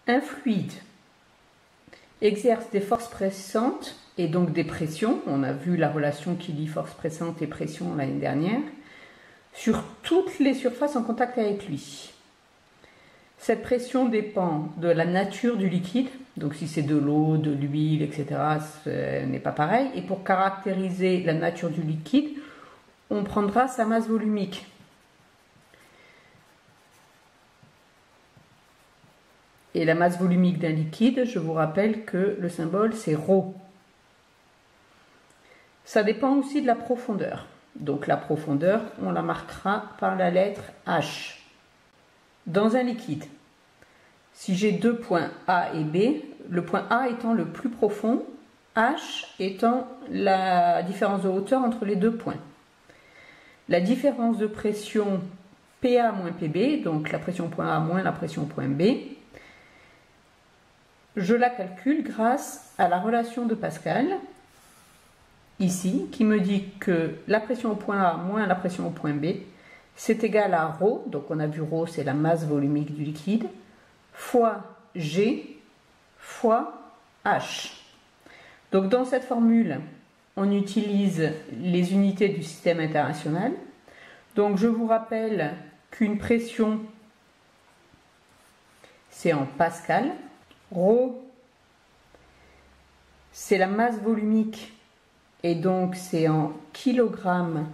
un fluide exerce des forces pressantes et donc des pressions, on a vu la relation qui lie force pressante et pression l'année dernière, sur toutes les surfaces en contact avec lui. Cette pression dépend de la nature du liquide, donc si c'est de l'eau, de l'huile, etc., ce n'est pas pareil. Et pour caractériser la nature du liquide, on prendra sa masse volumique. Et la masse volumique d'un liquide, je vous rappelle que le symbole c'est ρ. Ça dépend aussi de la profondeur. Donc la profondeur, on la marquera par la lettre H. Dans un liquide, si j'ai deux points A et B, le point A étant le plus profond, H étant la différence de hauteur entre les deux points. La différence de pression PA moins PB, donc la pression point A moins la pression point B, je la calcule grâce à la relation de Pascal, ici, qui me dit que la pression au point A moins la pression au point B, c'est égal à ρ, donc on a vu ρ, c'est la masse volumique du liquide, fois G fois H. Donc dans cette formule, on utilise les unités du système international. Donc je vous rappelle qu'une pression, c'est en pascal. ρ, c'est la masse volumique et donc c'est en kilogrammes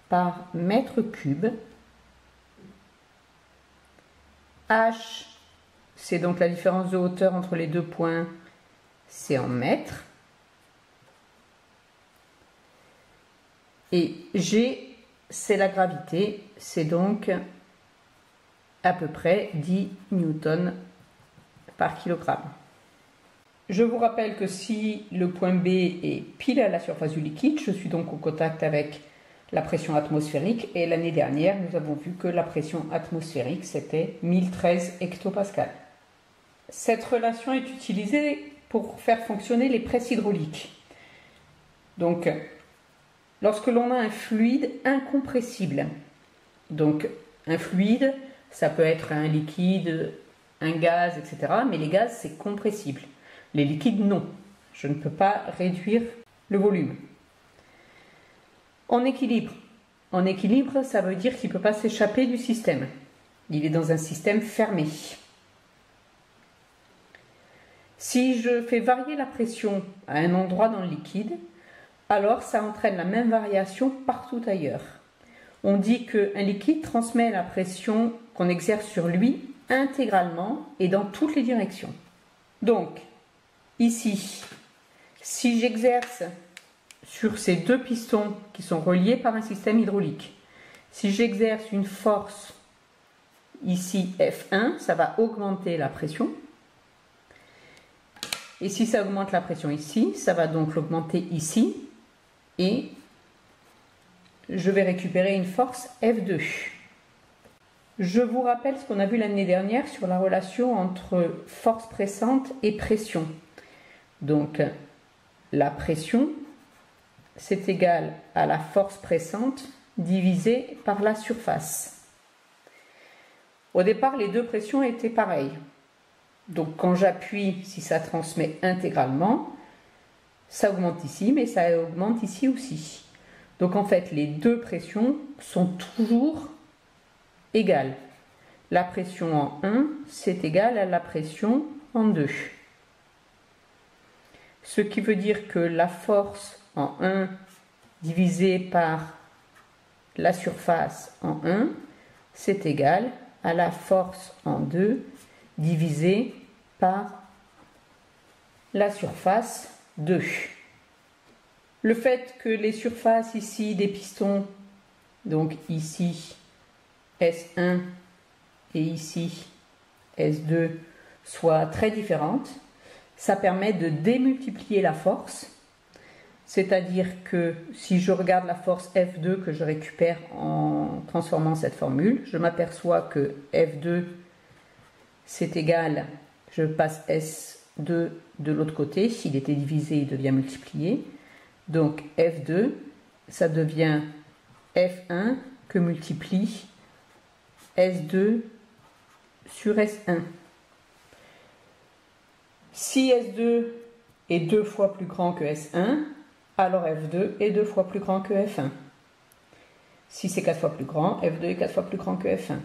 par mètre cube. H, c'est donc la différence de hauteur entre les deux points, c'est en mètres. Et G, c'est la gravité, c'est donc à peu près 10 newtons par kilogramme. Je vous rappelle que si le point B est pile à la surface du liquide, je suis donc en contact avec la pression atmosphérique, et l'année dernière, nous avons vu que la pression atmosphérique, c'était 1013 hectopascales. Cette relation est utilisée pour faire fonctionner les presses hydrauliques. Donc, lorsque l'on a un fluide incompressible, donc un fluide, ça peut être un liquide, un gaz, etc., mais les gaz, c'est compressible. Les liquides, non. Je ne peux pas réduire le volume. En équilibre. En équilibre, ça veut dire qu'il ne peut pas s'échapper du système. Il est dans un système fermé. Si je fais varier la pression à un endroit dans le liquide, alors ça entraîne la même variation partout ailleurs. On dit qu'un liquide transmet la pression qu'on exerce sur lui intégralement et dans toutes les directions. Donc, ici, si j'exerce sur ces deux pistons qui sont reliés par un système hydraulique, si j'exerce une force ici F1, ça va augmenter la pression. Et si ça augmente la pression ici, ça va donc l'augmenter ici. Et je vais récupérer une force F2. Je vous rappelle ce qu'on a vu l'année dernière sur la relation entre force pressante et pression. Donc, la pression, c'est égal à la force pressante divisée par la surface. Au départ, les deux pressions étaient pareilles. Donc, quand j'appuie, si ça transmet intégralement, ça augmente ici, mais ça augmente ici aussi. Donc, en fait, les deux pressions sont toujours égales. La pression en 1, c'est égal à la pression en 2. Ce qui veut dire que la force en 1 divisé par la surface en 1, c'est égal à la force en 2 divisé par la surface 2. Le fait que les surfaces ici des pistons, donc ici S1 et ici S2, soient très différentes, ça permet de démultiplier la force. C'est-à-dire que si je regarde la force F2 que je récupère en transformant cette formule, je m'aperçois que F2 c'est égal, je passe S2 de l'autre côté, s'il était divisé il devient multiplié, donc F2 ça devient F1 que multiplie S2 sur S1. Si S2 est 2 fois plus grand que S1, alors F2 est 2 fois plus grand que F1. Si c'est 4 fois plus grand, F2 est 4 fois plus grand que F1.